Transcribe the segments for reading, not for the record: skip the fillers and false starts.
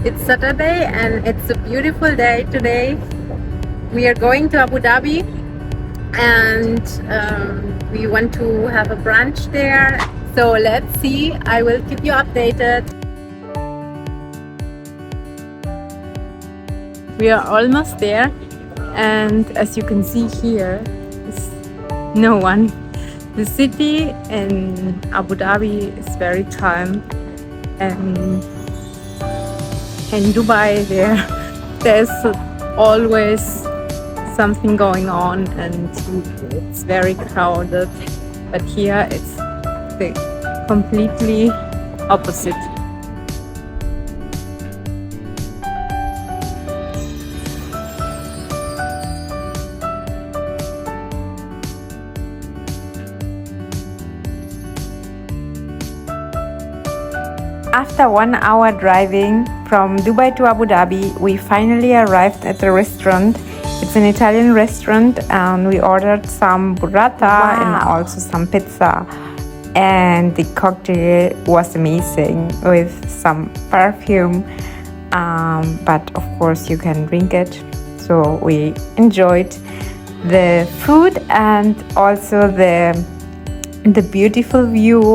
It's Saturday and it's a beautiful day today. We are going to Abu Dhabi and we want to have a brunch there. So let's see, I will keep you updated. We are almost there and as you can see here is no one. The city in Abu Dhabi is very calm, and in Dubai there's always something going on and it's very crowded, but here it's the completely opposite. After 1 hour driving from Dubai to Abu Dhabi, we finally arrived at the restaurant. It's an Italian restaurant and we ordered some burrata and also some pizza. And the cocktail was amazing with some perfume, but of course you can drink it. So we enjoyed the food and also the beautiful view.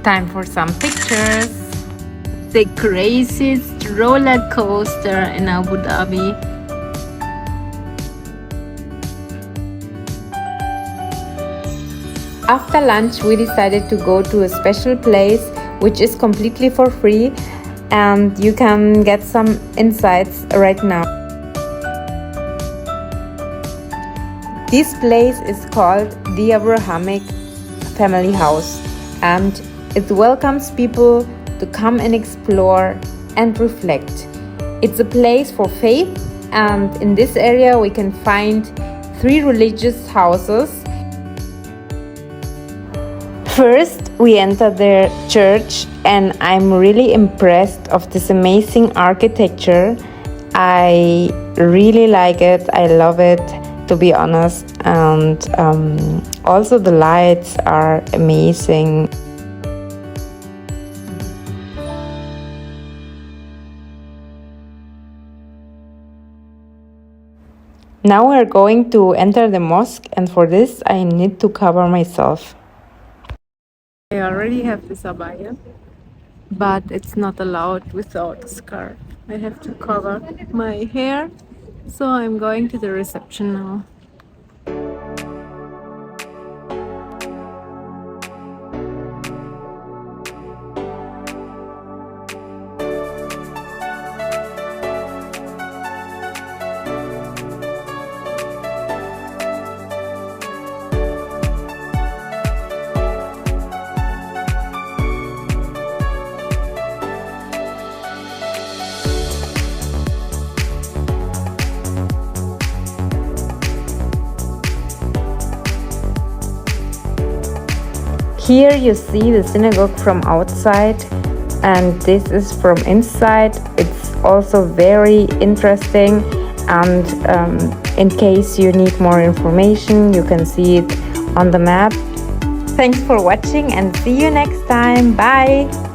Time for some pictures. The craziest roller coaster in Abu Dhabi. After lunch we decided to go to a special place which is completely for free, and you can get some insights right now. This place is called the Abrahamic Family House and it welcomes people to come and explore and reflect. It's a place for faith, and in this area we can find 3 religious houses. First, we enter the church and I'm really impressed of this amazing architecture. I really like it. I love it, to be honest, and also the lights are amazing. Now we're going to enter the mosque, and for this I need to cover myself. I already have this abaya, but it's not allowed without a scarf. I have to cover my hair, so I'm going to the reception now. Here you see the synagogue from outside, and this is from inside. It's also very interesting, and in case you need more information, you can see it on the map. Thanks for watching and see you next time. Bye!